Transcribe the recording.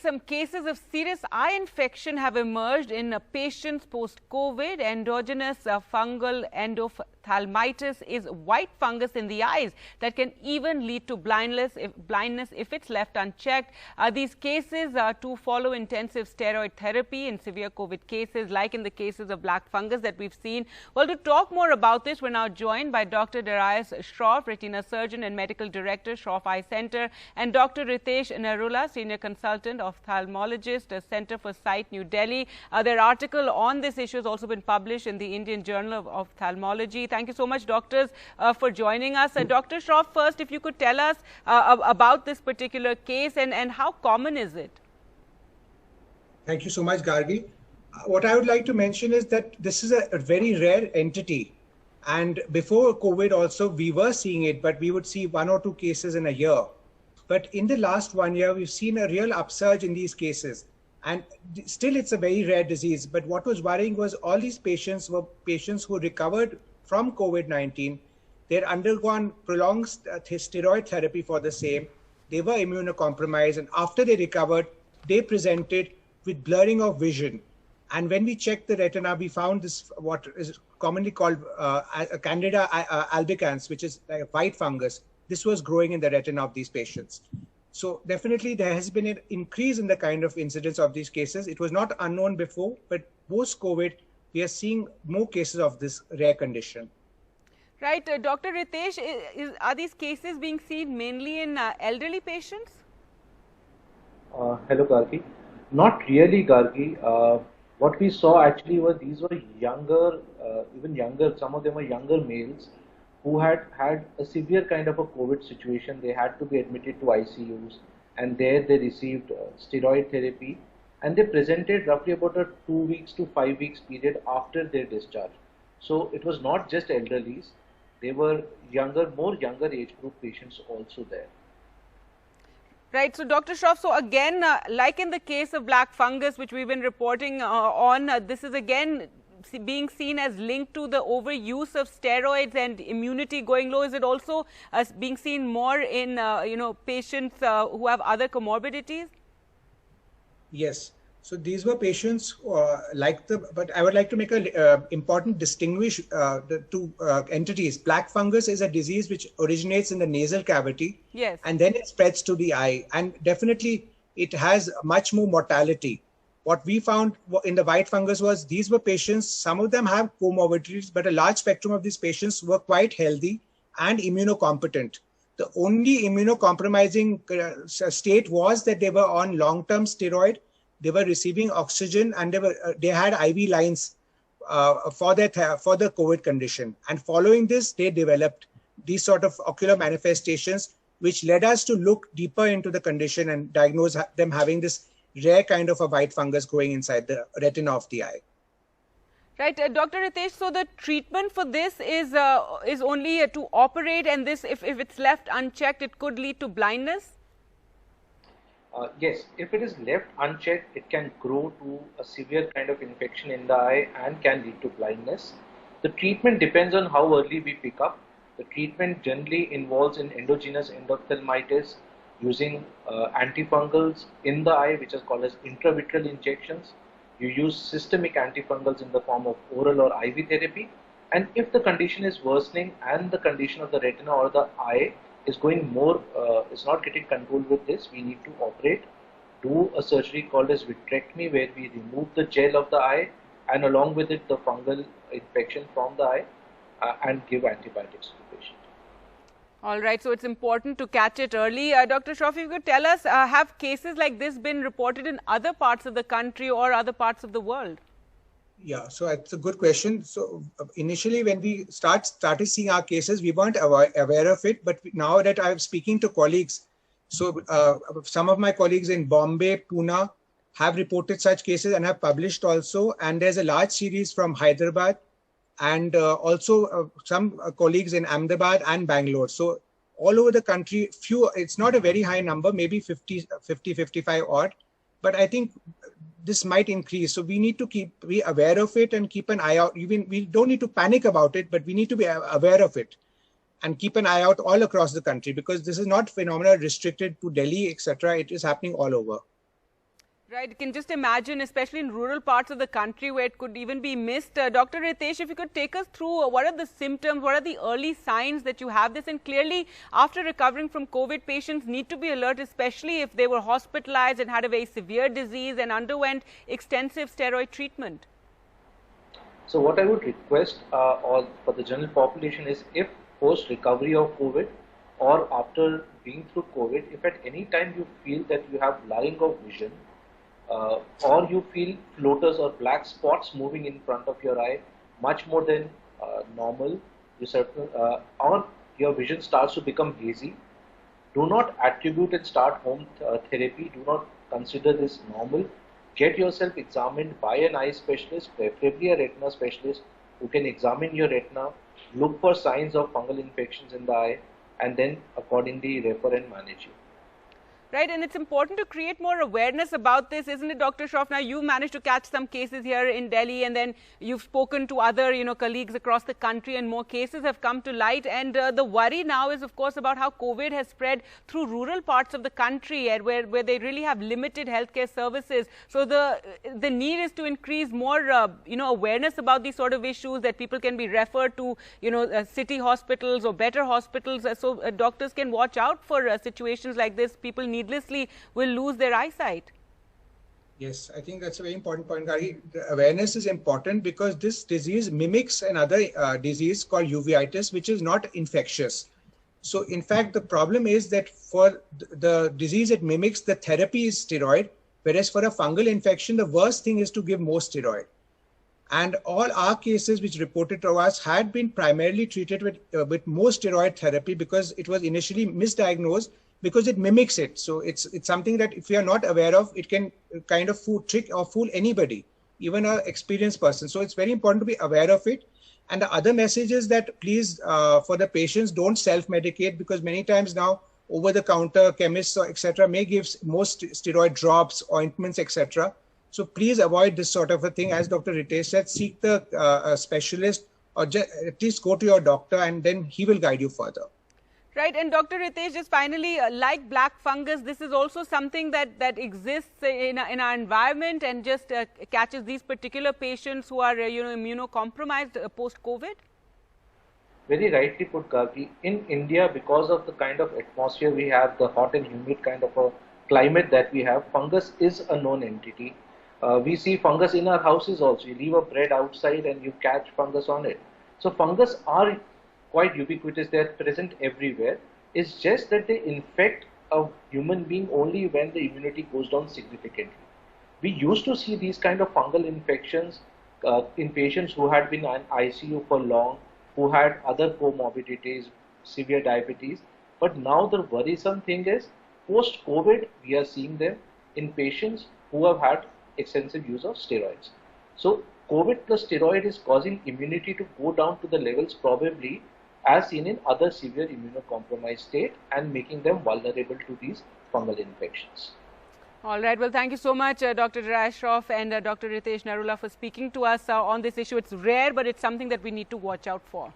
some cases of serious eye infection have emerged in patients post-COVID. Endogenous fungal endophthalmitis is white fungus in the eyes that can even lead to blindness if it's left unchecked. These cases to follow intensive steroid therapy in severe COVID cases, like in the cases of black fungus that we've seen. Well, to talk more about this, we're now joined by Dr. Darius Shroff, retina surgeon and medical director, Shroff Eye Center, and Dr. Ritesh Narula, senior consultant ophthalmologist, Center for Sight, New Delhi. Their article on this issue has also been published in the Indian Journal of Ophthalmology. Thank you so much, doctors, for joining us. Dr. Shroff, first, if you could tell us about this particular case and how common is it? Thank you so much, Gargi. What I would like to mention is that this is a very rare entity. And before COVID also, we were seeing it, but we would see 1 or 2 cases in a year. But in the last 1 year, we've seen a real upsurge in these cases. And still, it's a very rare disease. But what was worrying was all these patients were patients who recovered from COVID-19. They'd undergone prolonged steroid therapy for the same. They were immunocompromised. And after they recovered, they presented with blurring of vision. And when we checked the retina, we found this, what is commonly called Candida albicans, which is like a white fungus. This was growing in the retina of these patients. So definitely there has been an increase in the kind of incidence of these cases. It was not unknown before, but post-COVID, we are seeing more cases of this rare condition. Right. Dr. Ritesh, are these cases being seen mainly in elderly patients? Hello, Gargi. Not really, Gargi. What we saw actually was these were younger, even younger, some of them were younger males who had had a severe kind of a COVID situation. They had to be admitted to ICUs, and there they received steroid therapy, and they presented roughly about a 2 weeks to 5 weeks period after their discharge. So it was not just elderlies, they were more younger age group patients also there. Right. So, Dr. Shroff, so again, like in the case of black fungus, which we've been reporting on, this is again being seen as linked to the overuse of steroids and immunity going low. Is it also being seen more in, patients who have other comorbidities? Yes. So these were patients but I would like to make an important distinguish the two entities. Black fungus is a disease which originates in the nasal cavity. Yes. And then it spreads to the eye. And definitely it has much more mortality. What we found in the white fungus was these were patients, some of them have comorbidities, but a large spectrum of these patients were quite healthy and immunocompetent. The only immunocompromising state was that they were on long-term steroid. They were receiving oxygen, and they had IV lines for the COVID condition. And following this, they developed these sort of ocular manifestations, which led us to look deeper into the condition and diagnose them having this rare kind of a white fungus growing inside the retina of the eye. Right, Dr. Ritesh. So the treatment for this is only to operate, and this, if it's left unchecked, it could lead to blindness. Yes, if it is left unchecked, it can grow to a severe kind of infection in the eye and can lead to blindness. The treatment depends on how early we pick up. The treatment generally involves in endogenous endophthalmitis using antifungals in the eye, which is called as intravitreal injections. You use systemic antifungals in the form of oral or IV therapy. And if the condition is worsening and the condition of the retina or the eye is going more, is not getting controlled with this, we need to operate, do a surgery called as vitrectomy, where we remove the gel of the eye and along with it the fungal infection from the eye and give antibiotics to the patient. All right, so it's important to catch it early. Dr. Shroff, if you could tell us, have cases like this been reported in other parts of the country or other parts of the world? Yeah, so it's a good question. So initially, when we started seeing our cases, we weren't aware of it. But now that I'm speaking to colleagues, so some of my colleagues in Bombay, Pune have reported such cases and have published also. And there's a large series from Hyderabad and also some colleagues in Ahmedabad and Bangalore. So all over the country, it's not a very high number, maybe 50, 55 odd. But I think this might increase. So we need to be aware of it and keep an eye out. Even we don't need to panic about it, but we need to be aware of it and keep an eye out all across the country, because this is not phenomena restricted to Delhi, etc. It is happening all over. Right, you can just imagine, especially in rural parts of the country where it could even be missed. Dr. Ritesh, if you could take us through what are the symptoms, what are the early signs that you have this, and clearly after recovering from COVID, patients need to be alert, especially if they were hospitalized and had a very severe disease and underwent extensive steroid treatment. So what I would request or for the general population is, if post recovery of COVID or after being through COVID, if at any time you feel that you have blurring of vision, or you feel floaters or black spots moving in front of your eye much more than normal, or your vision starts to become hazy, do not attribute and start home therapy. Do not consider this normal. Get yourself examined by an eye specialist, preferably a retina specialist, who can examine your retina, look for signs of fungal infections in the eye, and then accordingly refer and manage you. Right, and it's important to create more awareness about this, isn't it, Dr. Shroff? Now, you managed to catch some cases here in Delhi, and then you've spoken to other, colleagues across the country, and more cases have come to light. And the worry now is, of course, about how COVID has spread through rural parts of the country, and where they really have limited healthcare services. So the need is to increase more, awareness about these sort of issues, that people can be referred to, city hospitals or better hospitals, so doctors can watch out for situations like this. People needlessly will lose their eyesight. Yes, I think that's a very important point, Gargi. The awareness is important because this disease mimics another disease called uveitis, which is not infectious. So in fact, the problem is that for the disease, it mimics, the therapy is steroid, whereas for a fungal infection, the worst thing is to give more steroid. And all our cases which reported to us had been primarily treated with more steroid therapy because it was initially misdiagnosed, because it mimics it. So it's something that if you are not aware of, it can kind of trick or fool anybody, even an experienced person. So it's very important to be aware of it. And the other message is that please, for the patients, don't self-medicate, because many times now over-the-counter chemists or etc. may give more steroid drops, ointments, etc. So please avoid this sort of a thing. As Dr. Ritesh said, seek the specialist, or at least go to your doctor, and then he will guide you further. Right, and Dr. Ritesh, just finally, like black fungus, this is also something that exists in our environment and just catches these particular patients who are, immunocompromised post-COVID? Very rightly put, Gargi. In India, because of the kind of atmosphere we have, the hot and humid kind of a climate that we have, fungus is a known entity. We see fungus in our houses also. You leave a bread outside and you catch fungus on it. So fungus are quite ubiquitous. They are present everywhere. It's just that they infect a human being only when the immunity goes down significantly. We used to see these kind of fungal infections in patients who had been in ICU for long, who had other comorbidities, severe diabetes. But now the worrisome thing is, post-COVID, we are seeing them in patients who have had extensive use of steroids. So COVID plus steroid is causing immunity to go down to the levels probably as seen in other severe immunocompromised state, and making them vulnerable to these fungal infections. All right. Well, thank you so much, Dr. Dheeraj Shroff and Dr. Ritesh Narula, for speaking to us on this issue. It's rare, but it's something that we need to watch out for.